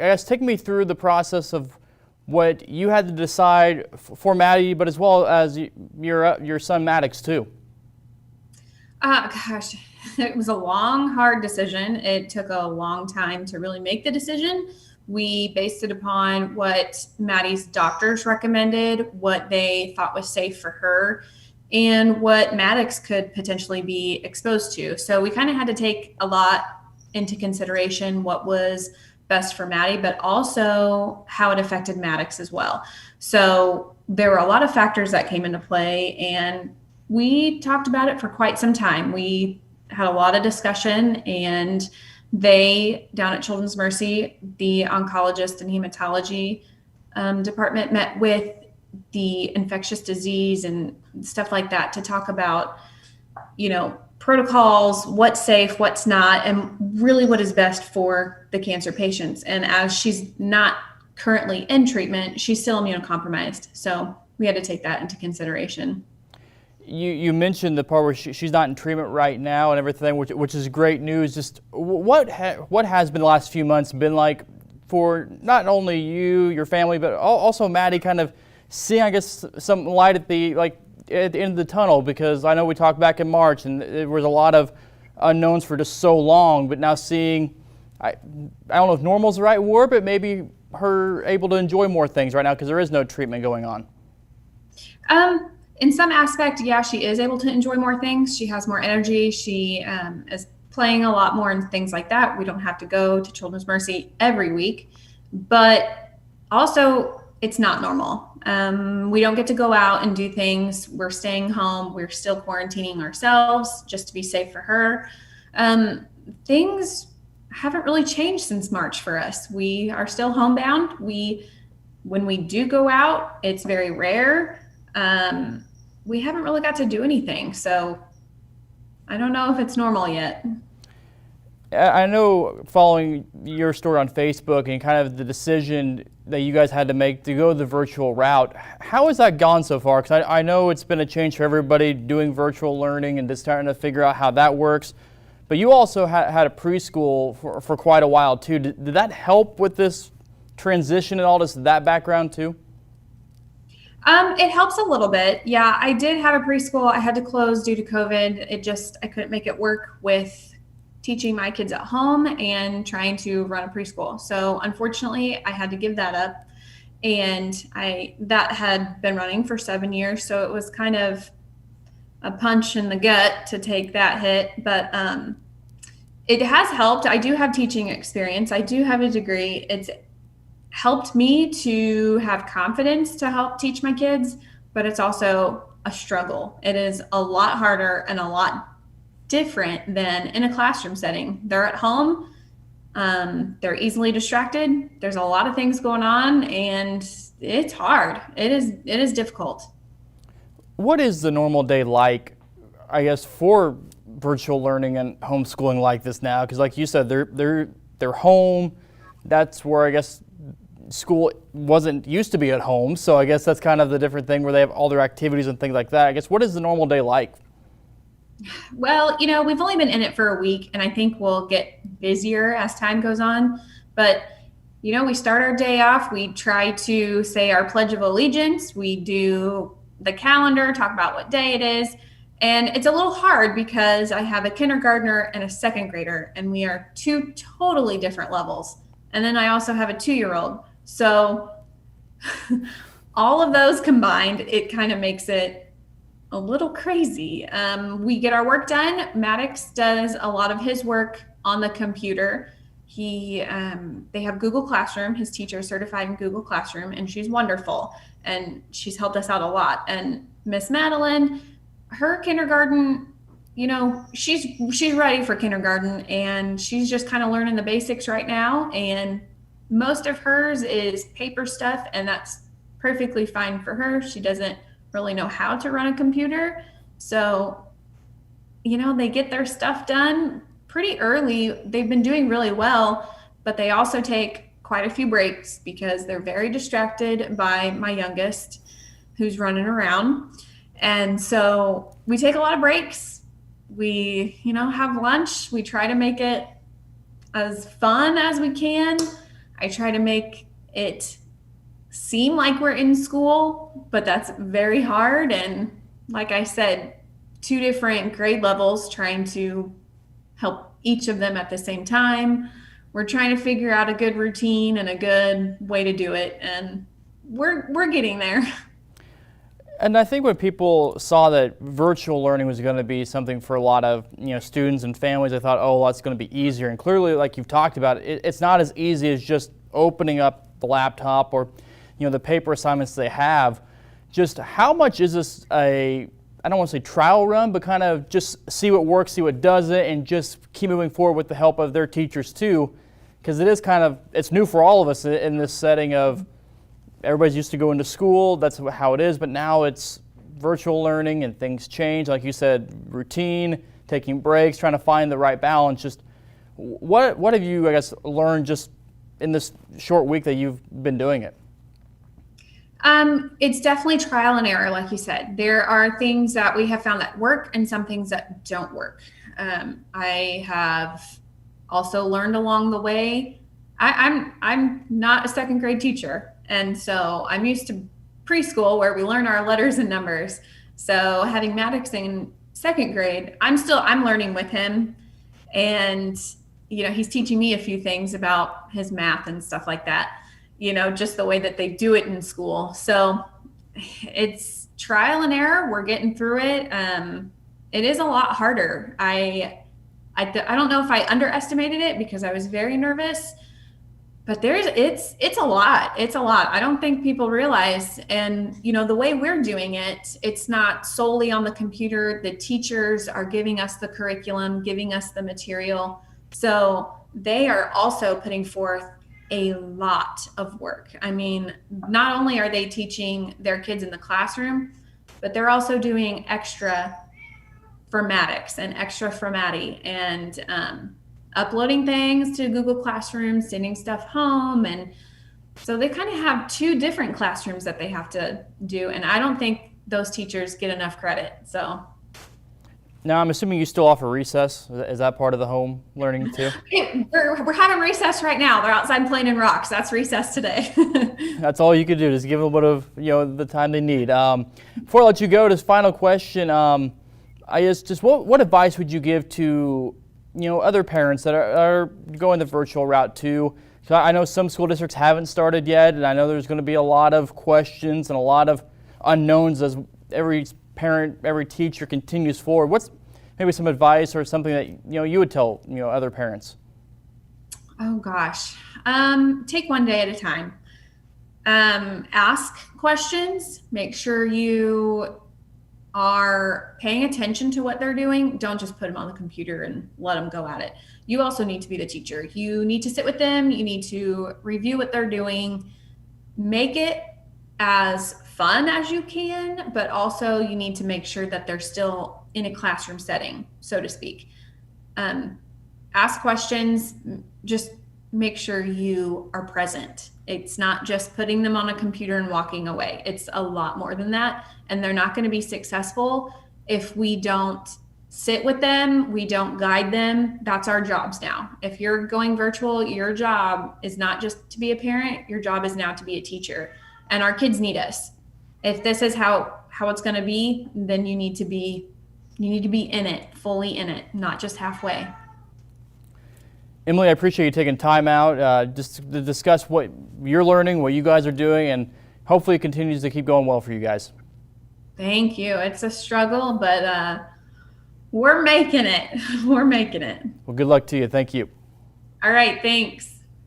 guess take me through the process of what you had to decide for Maddie, but as well as your son Maddox too. Gosh, it was a long, hard decision. It took a long time to really make the decision. We based it upon what Maddie's doctors recommended, what they thought was safe for her, and what Maddox could potentially be exposed to. So we kind of had to take a lot into consideration what was best for Maddie, but also how it affected Maddox as well. So there were a lot of factors that came into play, and we talked about it for quite some time. We had a lot of discussion, and they, down at Children's Mercy, the oncologist and hematology department, met with the infectious disease and stuff like that to talk about, protocols, what's safe, what's not, and really what is best for the cancer patients. And as she's not currently in treatment, she's still immunocompromised. So we had to take that into consideration. You mentioned the part where she's not in treatment right now and everything, which is great news. Just what has been the last few months been like for not only you, your family, but also Maddie, kind of seeing, I guess, some light at the end of the tunnel? Because I know we talked back in March and there was a lot of unknowns for just so long, but now seeing, I don't know if normal is the right word, but maybe her able to enjoy more things right now because there is no treatment going on. In some aspect, yeah, she is able to enjoy more things. She has more energy. She is playing a lot more and things like that. We don't have to go to Children's Mercy every week, but also it's not normal. We don't get to go out and do things. We're staying home. We're still quarantining ourselves just to be safe for her. Things haven't really changed since March for us. We are still homebound. When we do go out, it's very rare. We haven't really got to do anything. So I don't know if it's normal yet. I know, following your story on Facebook and kind of the decision that you guys had to make to go the virtual route, how has that gone so far? Because I know it's been a change for everybody doing virtual learning and just trying to figure out how that works. But you also had a preschool for quite a while too. Did that help with this transition and all this, that background too? It helps a little bit. Yeah, I did have a preschool. I had to close due to COVID. I couldn't make it work with teaching my kids at home and trying to run a preschool. So unfortunately, I had to give that up. And that had been running for 7 years. So it was kind of a punch in the gut to take that hit. But it has helped. I do have teaching experience. I do have a degree. It's helped me to have confidence to help teach my kids, but it's also a struggle. It is a lot harder and a lot different than in a classroom setting. They're at home, they're easily distracted. There's a lot of things going on, and it's hard. It is difficult. What is the normal day like, I guess, for virtual learning and homeschooling like this now? Because like you said, they're home. That's where, I guess, school wasn't used to be at home, so I guess that's kind of the different thing where they have all their activities and things like that. I guess, what is the normal day like? Well, we've only been in it for a week, and I think we'll get busier as time goes on. But, we start our day off. We try to say our Pledge of Allegiance. We do the calendar, talk about what day it is. And it's a little hard because I have a kindergartner and a second grader, and we are two totally different levels. And then I also have a 2-year-old. So all of those combined, it kind of makes it a little crazy. We get our work done. Maddox does a lot of his work on the computer. They have Google Classroom. His teacher is certified in Google Classroom, and she's wonderful. And she's helped us out a lot. And Miss Madeline, her kindergarten, she's ready for kindergarten, and she's just kind of learning the basics right now. And most of hers is paper stuff, and that's perfectly fine for her. She doesn't really know how to run a computer. So, they get their stuff done pretty early. They've been doing really well, but they also take quite a few breaks because they're very distracted by my youngest, who's running around. And so we take a lot of breaks. We, have lunch. We try to make it as fun as we can. I try to make it seem like we're in school, but that's very hard. And like I said, two different grade levels, trying to help each of them at the same time. We're trying to figure out a good routine and a good way to do it, and we're getting there. And I think when people saw that virtual learning was going to be something for a lot of students and families, they thought, oh, well, that's going to be easier. And clearly, like you've talked about, it's not as easy as just opening up the laptop or the paper assignments they have. Just how much is this I don't want to say trial run, but kind of just see what works, see what doesn't, and just keep moving forward with the help of their teachers too, because it's new for all of us in this setting of everybody's used to going to school, that's how it is, but now it's virtual learning and things change. Like you said, routine, taking breaks, trying to find the right balance. Just what have you, I guess, learned just in this short week that you've been doing it? It's definitely trial and error, like you said. There are things that we have found that work and some things that don't work. I have also learned along the way. I'm not a second grade teacher, and so I'm used to preschool where we learn our letters and numbers. So having Maddox in second grade, I'm learning with him, and he's teaching me a few things about his math and stuff like that. Just the way that they do it in school. So it's trial and error. We're getting through it. It is a lot harder. I don't know if I underestimated it because I was very nervous, but it's a lot. It's a lot. I don't think people realize. And, the way we're doing it, it's not solely on the computer. The teachers are giving us the curriculum, giving us the material. So they are also putting forth a lot of work. I mean, not only are they teaching their kids in the classroom, but they're also doing extra for Maddox and extra for Maddie, and uploading things to Google Classroom, sending stuff home. And so they kind of have two different classrooms that they have to do. And I don't think those teachers get enough credit. So now, I'm assuming you still offer recess. Is that part of the home learning too? We're having recess right now. They're outside playing in rocks. That's recess today. That's all you could do, just give them a bit of the time they need. Before I let you go, this final question, I guess just what advice would you give to other parents that are going the virtual route too? So I know some school districts haven't started yet, and I know there's going to be a lot of questions and a lot of unknowns as every parent, every teacher continues forward. What's maybe some advice or something that you would tell other parents? Oh gosh, take one day at a time. Ask questions. Make sure you are paying attention to what they're doing. Don't just put them on the computer and let them go at it. You also need to be the teacher. You need to sit with them. You need to review what they're doing. Make it as fun as you can, but also you need to make sure that they're still in a classroom setting, so to speak. Ask questions, just make sure you are present. It's not just putting them on a computer and walking away. It's a lot more than that. And they're not going to be successful if we don't sit with them, we don't guide them. That's our jobs now. If you're going virtual, your job is not just to be a parent, your job is now to be a teacher. And our kids need us. If this is how it's going to be, then you need to be in it, fully in it, not just halfway. Emily, I appreciate you taking time out just to discuss what you're learning, what you guys are doing, and hopefully it continues to keep going well for you guys. Thank you. It's a struggle, but we're making it. We're making it. Well, good luck to you. Thank you. All right. Thanks.